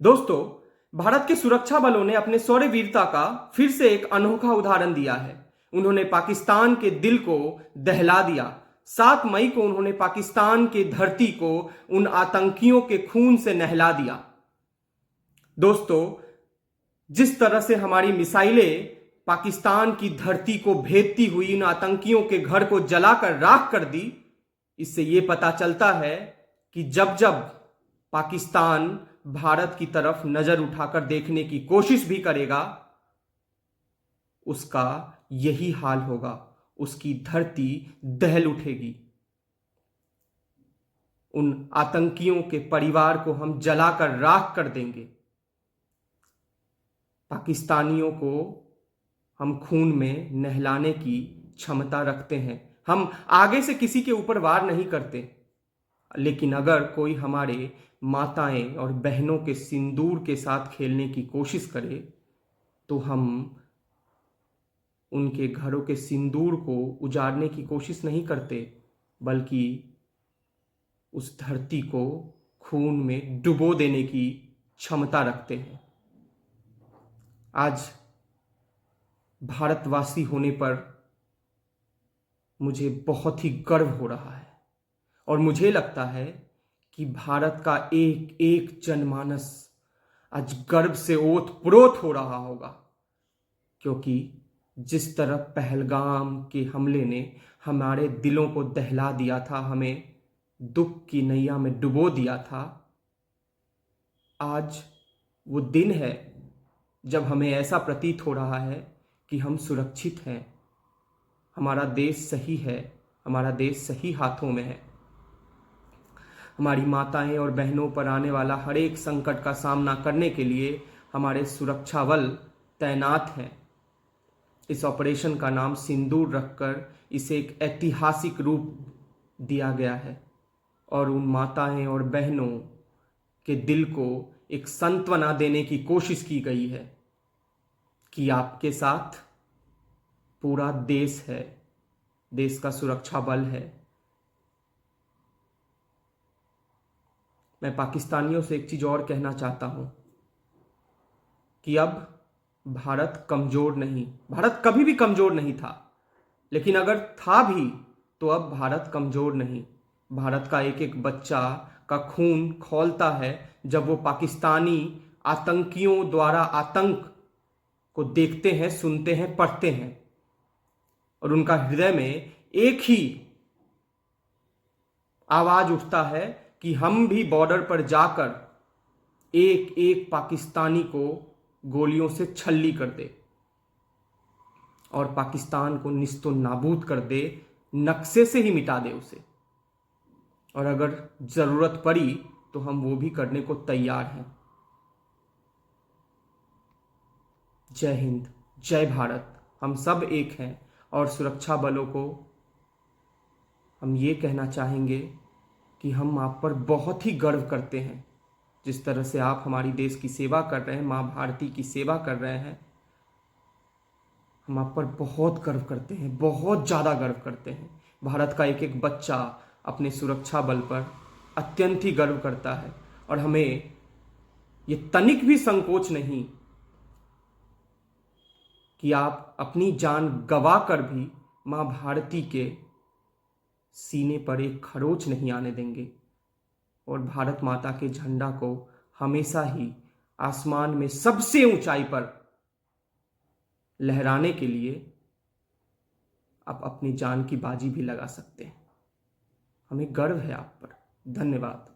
दोस्तों, भारत के सुरक्षा बलों ने अपने शौर्य वीरता का फिर से एक अनोखा उदाहरण दिया है। उन्होंने पाकिस्तान के दिल को दहला दिया। 7 मई को उन्होंने पाकिस्तान की धरती को उन आतंकियों के खून से नहला दिया। दोस्तों, जिस तरह से हमारी मिसाइलें पाकिस्तान की धरती को भेदती हुई उन आतंकियों के घर को जलाकर राख कर दी, इससे यह पता चलता है कि जब जब पाकिस्तान भारत की तरफ नजर उठाकर देखने की कोशिश भी करेगा, उसका यही हाल होगा। उसकी धरती दहल उठेगी। उन आतंकियों के परिवार को हम जलाकर राख कर देंगे। पाकिस्तानियों को हम खून में नहलाने की क्षमता रखते हैं। हम आगे से किसी के ऊपर वार नहीं करते, लेकिन अगर कोई हमारे माताएं और बहनों के सिंदूर के साथ खेलने की कोशिश करे तो हम उनके घरों के सिंदूर को उजाड़ने की कोशिश नहीं करते, बल्कि उस धरती को खून में डुबो देने की क्षमता रखते हैं। आज भारतवासी होने पर मुझे बहुत ही गर्व हो रहा है और मुझे लगता है कि भारत का एक एक जनमानस आज गर्व से ओत-प्रोत हो रहा होगा, क्योंकि जिस तरह पहलगाम के हमले ने हमारे दिलों को दहला दिया था, हमें दुख की नैया में डुबो दिया था, आज वो दिन है जब हमें ऐसा प्रतीत हो रहा है कि हम सुरक्षित हैं। हमारा देश सही है, हमारा देश सही हाथों में है। हमारी माताएं और बहनों पर आने वाला हर एक संकट का सामना करने के लिए हमारे सुरक्षा बल तैनात हैं। इस ऑपरेशन का नाम सिंदूर रखकर इसे एक ऐतिहासिक रूप दिया गया है और उन माताएं और बहनों के दिल को एक सांत्वना देने की कोशिश की गई है कि आपके साथ पूरा देश है, देश का सुरक्षा बल है। मैं पाकिस्तानियों से एक चीज और कहना चाहता हूं कि अब भारत कमजोर नहीं, भारत कभी भी कमजोर नहीं था, लेकिन अगर था भी तो अब भारत कमजोर नहीं। भारत का एक एक बच्चा का खून खौलता है जब वो पाकिस्तानी आतंकियों द्वारा आतंक को देखते हैं, सुनते हैं, पढ़ते हैं और उनका हृदय में एक ही आवाज उठता है कि हम भी बॉर्डर पर जाकर एक एक पाकिस्तानी को गोलियों से छल्ली कर दे और पाकिस्तान को निस्तो नाबूद कर दे, नक्शे से ही मिटा दे उसे। और अगर जरूरत पड़ी तो हम वो भी करने को तैयार हैं। जय हिंद, जय भारत। हम सब एक हैं और सुरक्षा बलों को हम ये कहना चाहेंगे कि हम आप पर बहुत ही गर्व करते हैं। जिस तरह से आप हमारी देश की सेवा कर रहे हैं, माँ भारती की सेवा कर रहे हैं, हम आप पर बहुत गर्व करते हैं, बहुत ज़्यादा गर्व करते हैं। भारत का एक एक बच्चा अपने सुरक्षा बल पर अत्यंत ही गर्व करता है और हमें ये तनिक भी संकोच नहीं कि आप अपनी जान गंवा कर भी माँ भारती के सीने पर एक खरोच नहीं आने देंगे और भारत माता के झंडा को हमेशा ही आसमान में सबसे ऊंचाई पर लहराने के लिए आप अपनी जान की बाजी भी लगा सकते हैं। हमें गर्व है आप पर। धन्यवाद।